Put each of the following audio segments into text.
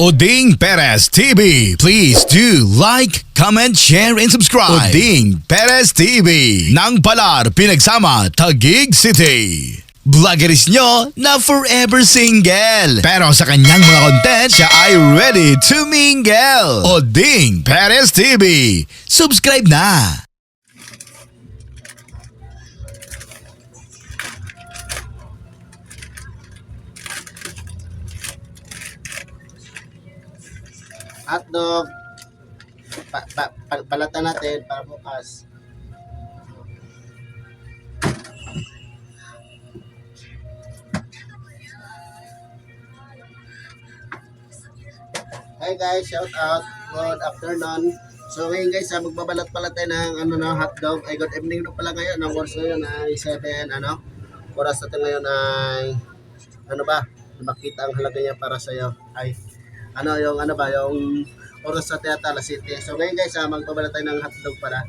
Oding Perez TV. Please do like, comment, share, and subscribe. Oding Perez TV. Nang Palar, Pinagsama, Taguig City. Vloggeries nyo na forever single. Pero sa kanyang mga content, siya ay ready to mingle. Oding Perez TV. Subscribe na. Hotdog. Balatan natin para bukas. Hi guys, shout out. Good afternoon. So ngayon guys, magbabalat-balat tayo ng hotdog. Ay good evening na pala ngayon. Ang oras ngayon ay 7, oras natin ngayon ay makita ang halaga niya para sa iyo. Ay yung oras sa teatro alas 7. So ngayon guys, magbabalat tayo ng hotdog pala.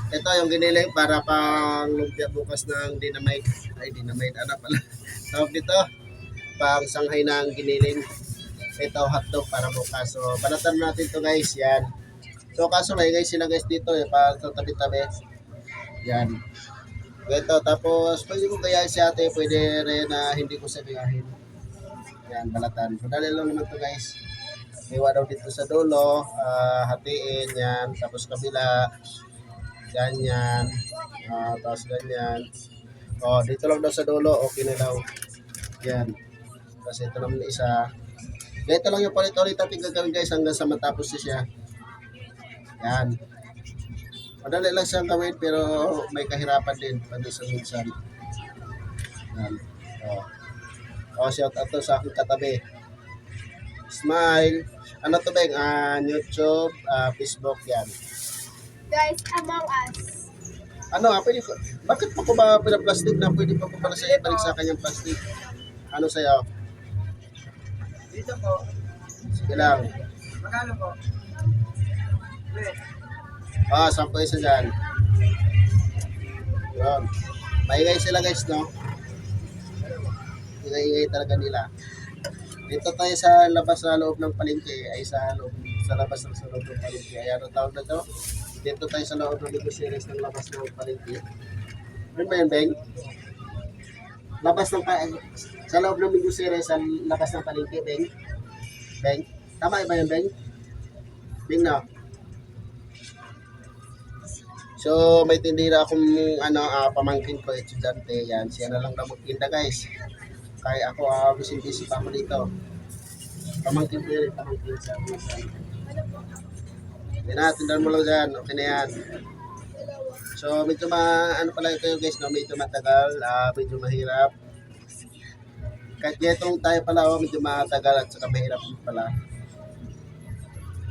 Ito yung giniling para pang lumpia bukas ng dynamite. Ay dynamite, tawag dito, pang sanghay ng giniling. Ito hotdog para bukas. So balatan natin to guys, yan. So kaso may guys sila guys dito pag tabi-tabi. Yan. Ito tapos pwede ko gayahin si ate, pwede rin na hindi ko sa gayahin. Yan, balatan. Madali lang naman to guys. Iwa daw dito sa dulo, hatiin yan, tapos kabila, ganyan, tapos ganyan. Dito lang daw sa dulo, okay na daw. Yan. Tapos ito naman isa. Ito lang yung palit-ulit natin gagawin guys hanggang sa matapos siya. Yan. Madali lang siyang gawin pero may kahirapan din minsan. Yan. Shout out to sa aking katabi. Smile. Ano to bang? YouTube, Facebook yan. Guys, Among Us. Pwede ko. Bakit pa ko ba pinaplastic na pwede pa ko pala sa ibalik sa kanyang plastic? Ano sa'yo? Dito po. Sige lang. Magkano po? 10 isa dyan. Yun. Maingay sila guys, no? Ingay talaga nila. Dito tayo sa labas sa loob ng palengke, ay sa labas ng loob ng palengke. Ay ano tawag na to? Dito tayo sa loob ng series ng labas ng palengke. Ano ba yun, Beng? Sa loob ng video series sa labas ng palengke, Beng? Beng? Tama ba yun, Beng? Beng na. So, may tindira akong pamangkin ko, estudyante. Yan, siya na lang na magtinda, guys. Kaya ako, busy pa ako dito. Pamangkin ko yun, pamangkin sa minsan. Yan na, tindahan mo lang dyan. Okay na yan. So, medyo pala ito guys, no? Medyo matagal, medyo mahirap. Kahit getong tayo pala, medyo matagal at saka mahirap pala.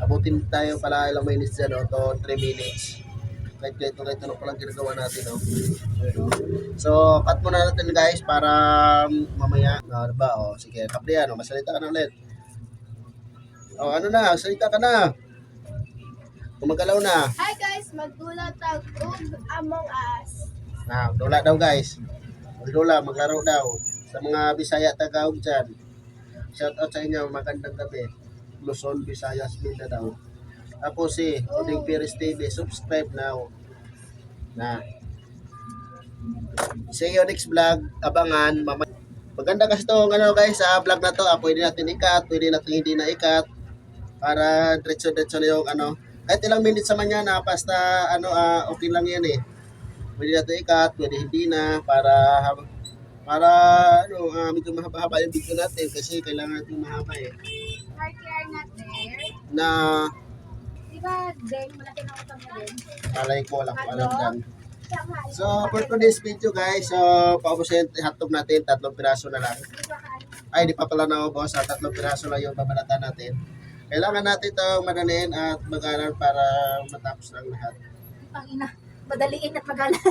Abutin tayo pala ilang minutes dyan, 3 minutes. Kahit ito palang ginagawa natin, no? So, cut muna natin guys para mamaya, sige, Kapriano, masalita ka na ulit. Salita ka na. Gumagalaw na. Hi guys, magdula tag Among Us. Dula daw guys. Magdula, maglaro daw. Sa mga Bisaya Tagaog dyan. Shout out sa inyo, magandang gabi. Luzon, Visayas, Mindanao. Tapos Oding Perez TV, subscribe now. See you next vlog, abangan. Maganda kasi ito, guys, sa vlog na to, pwede natin ikat, pwede natin hindi na ikat. Para diretso-diretso na yung kahit ilang minutes naman yan, basta okay lang yan Pwede natin ikat, pwede hindi na, para medyo mahaba yung video natin kasi kailangan natin mahaba Partner natin. Na Diba, Deng, malaki na utang mo din. alay ko, wala ko alam dyan. So, for today's video guys, paubusin hotdog natin, 3 piraso na lang. Ay, di pa pala naubos, 3 piraso lang yung babalatan natin. Kailangan natin itong madaliin at magalan para matapos ang lahat. Pangina, madaliin at magalan.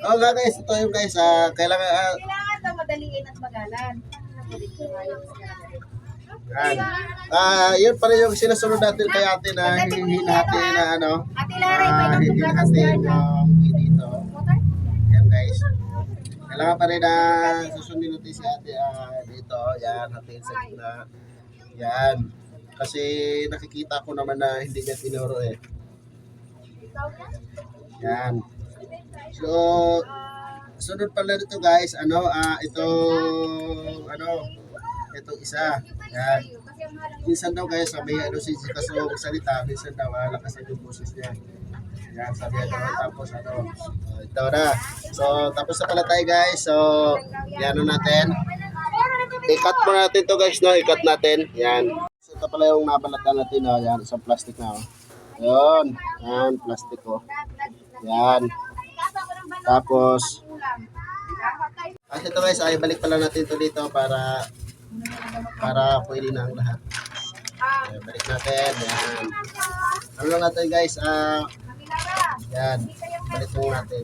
Oo nga guys, ito yung guys, kailangan Kailangan ito madaliin at magalan. yan. Yun pala yung sinasunod natin kay ate na hindi natin na Ate Lara, may hindi nagtugatas natin dyan. dito. Yan guys. Kailangan pa rin na susundin natin si ate dito. Yan, hatiin sa gitna. Yan. Kasi nakikita ko naman na hindi niya tinuro eh. Yan. So, sunod pala dito guys, itong isa. Yan. Minsan daw guys, sabi si Kaso salita, minsan daw lakas yung boses niya. Yan, sabi ito. Tapos ito na. So, tapos na pala tayo guys. So, yan natin. I-cut mo natin to guys, no? I-cut natin. Yan. So, ito pala yung nabalatan natin, no? Yan, isang plastic na, oh. Yun. Yan, plastic, oh. Yan. Tapos, at ito guys, ay balik pala natin to dito para pwede na ang lahat. Okay, balik natin. Yan. Ano lang natin guys, yan. Balik mo natin.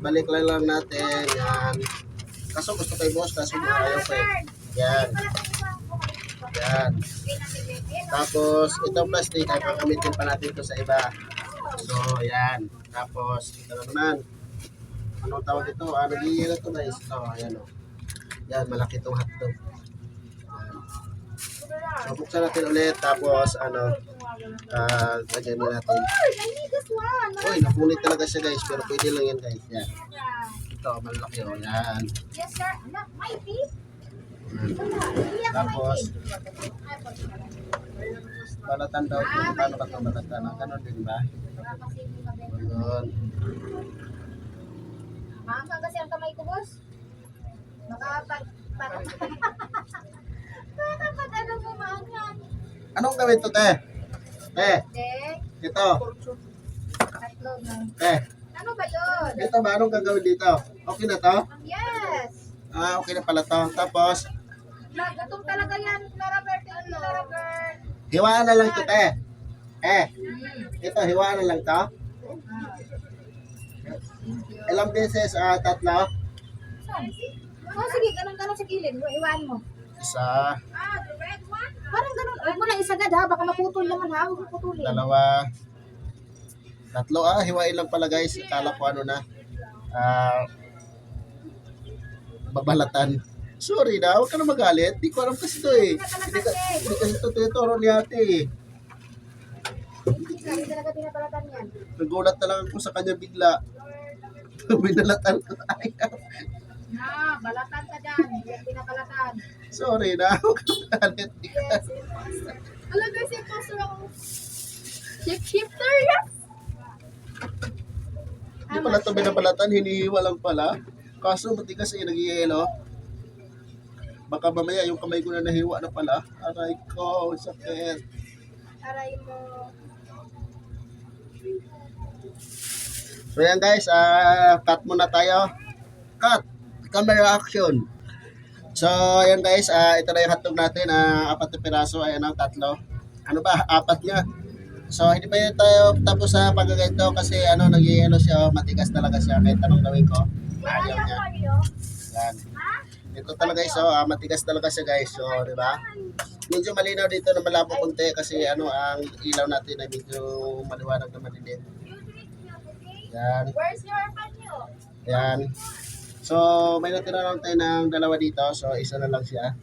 Balik lang natin. Yan. Kaso gusto kay boss, kaso ayaw pa eh. Yan. Yan. Tapos, itong plastic ay pagkamitin pa natin ito sa iba. So, yan. Tapos, ito naman. Anong tawag ito? Nag-iira ito guys. Ito, ayan o. Yan, malaki itong hotdog. So, buksan natin ulit. Tapos, lagyan mo natin. Uy, napunit talaga siya guys. Pero pwede lang yan guys. Yan. Ito, malaki o. Yan. Yes, sir. Anak, may beef. Tapos, balatan daw. Paano ka ito balatan? Ganon din ba? Ganon. Maangkang kasi ang kamay ko, boss. Ano mo, maangkang? Anong gawin ito, te? Te, Dek, ito. tatlo na. Te, Ano ba yun? ito ba? Anong gagawin dito? Okay na to? Yes. Okay na pala to. Tapos, Gatong talaga yan. Clara Verde, Clara Verde. hiwaan na lang ito, te. Ito, hiwaan na lang to. Ilang beses? Tatlo? Oh, sige, ganun sa gilid. Iwan mo. Isa, Parang ganun. Huwag mo na isagad ha. Baka maputol naman ha. Huwag mo putulin. dalawa, tatlo. Hiwain lang pala guys. Akala ko na. Babalatan. Sorry na, huwag ka na magalit. Di ko alam kasi ito eh. Hindi kasi ito tinuturo ni ate eh. Hindi talaga pinapalatan yan. Nagulat na lang ako sa kanya bigla. Binalatan ko. Balatan ka dyan. Hindi pinapalatan. Sorry na, huwag ka na magalit. Alam guys, yung pastor ako. Shifter, yes! Hindi pala ito binabalatan, hinihiwa lang pala. Kaso matigas eh, nag-ielo. Baka mamaya yung kamay ko na nahiwa na pala. Aray ko, sakit. Aray mo. So yan guys, cut muna tayo. Cut! Camera action. So yan guys, ito na yung hotdog natin. 4 na piraso, ayan ang 3. Ano ba? 4 nga. So hindi pa yun tayo tapos sa pagkaganto kasi nag-ielo siya, matigas talaga siya. Kahit anong gawin ko, ayaw niya. Yan. Ito talaga guys, matigas talaga siya guys. So, di ba? Medyo malinaw dito na malabo konti kasi ang ilaw natin ay medyo maliwanag na malilit. Yan. Where's your panyo? Yan. So, may natira lang tayo ng 2 dito. So, isa na lang siya.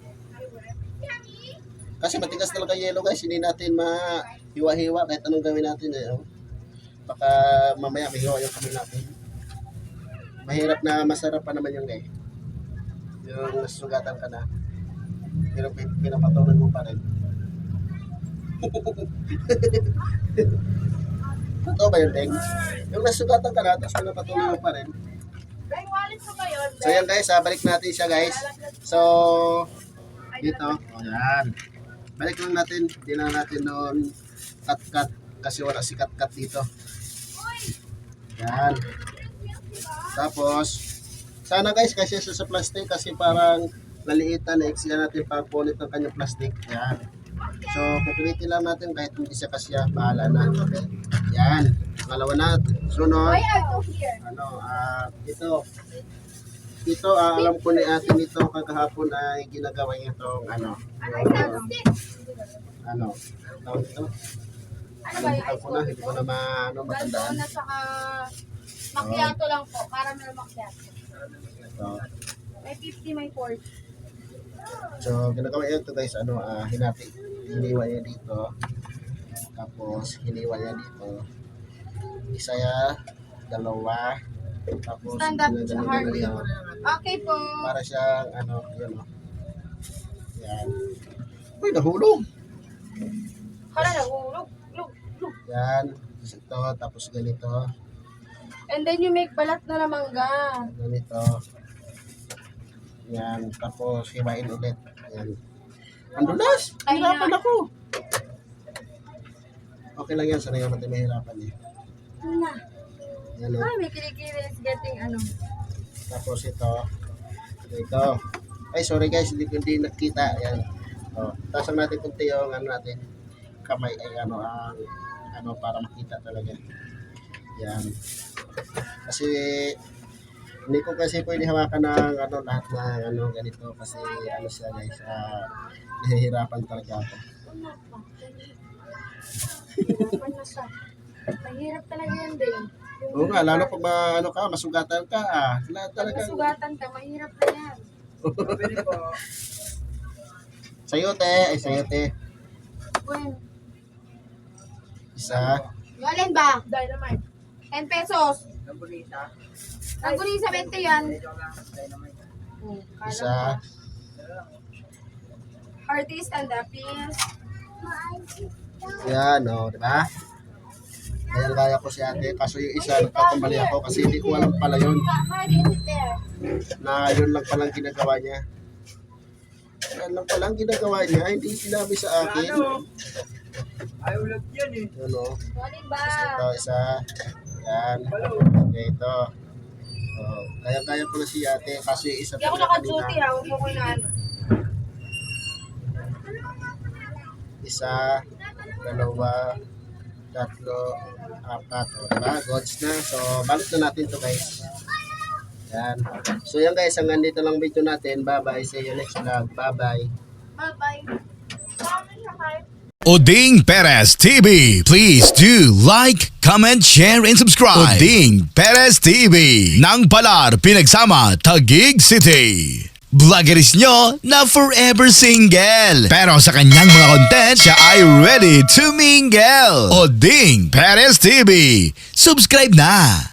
Kasi matigas talaga yellow guys. Hindi natin mahiwa-hiwa kahit anong gawin natin. Baka mamaya mahiwa yung kamay natin. Mahirap na masarap pa naman yung guys. Yung nasugatan ka na. Pero pinapatuloy mo pa rin. Totoo ba yun, Deng? Yung nasugatan ka na, tapos pinapatuloy mo pa rin. So yan guys, balik natin siya guys. So, dito. Yan. Balik lang natin. Hindi na natin noon cut-cut. Kasi wala si cut-cut dito. Yan. Tapos, sana guys, kasi sa plastic kasi parang naliitan na eksya natin pagpunit ng kanyang plastic. Yan. So, pipilitin lang natin kahit hindi siya kasya, bahala na. Okay. Yan. Pangalawa na. Sunod. Ito, alam ko ni ate nito kagahapon ay ginagawa niya itong tawag ito? Nakalimutan ko na, hindi ko na matandaan. Dalgona saka macchiato lang po. Caramel macchiato. Ito. May 50, may 40. So, ginagawa yun ito guys, hinati. Hiniwa niya dito. Tapos, hiniwa niya dito. Isa ya, dalawa. Tapos, Stand up, ginagawa Harley. niya. Okay po. Para siyang, yun o. Yan. Uy, nahulog. Hala, nahulog. Lug. Yan. Ito, tapos ganito. And then you make balat na lamangga. Ganito. Yan. Tapos, hiwain ulit. Yan. Ang dulas! Ay, Hirapan na. ako. Okay lang yan. Sanay naman natin mahirapan eh. Na. Yan o. Ay, may kilikili is getting Tapos ito. Ito. Ay, sorry guys. Hindi nakita. Yan. O. Tasang natin kunti yung natin. Kamay ay para makita talaga. Yan. Kasi hindi ko kasi pwede hawakan ng lahat ng ganito kasi siya guys, nahihirapan talaga ako. Hirapan na siya. Mahirap talaga yan din. Oo nga, lalo pag masugatan ka, lahat Pag talaga. nasugatan ka, mahirap na yan. Pwede po. Sayote, sayote. Gwen, Isa, alin ba? Dynamite. 10 pesos. Ang bonita. Ang kunin sa 20 yan. Medyo lang. Dynamite. isa, Hearty stand up, please. yan, di ba? Kaya ko si ate, kaso yung isa nagkakamali ako kasi hindi ko alam pala yun, Hearty is there. na yun lang palang ginagawa niya. Yan lang palang ginagawa niya, hindi sinabi sa akin. Ayaw lang yan eh. Ano, Alin ba? ito, isa, yan, okay, ito. Kaya pala si ate, kaso yung isa Hindi ako naka-duty ha, huwag mo ko na ano. Isa, dalawa, tatlo, apat. Diba? Gods na. So, balot na natin to guys. Yan. So, yan guys. Hanggang dito lang video natin. Bye-bye. See you next vlog. Bye-bye. Bye-bye. Oding Perez TV. Please do like, comment, share, and subscribe. Oding Perez TV. Nang Palar, Pinagsama, Taguig City. Vloggeries nyo na forever single. Pero sa kanyang mga content, siya ay ready to mingle. Oding Perez TV. Subscribe na.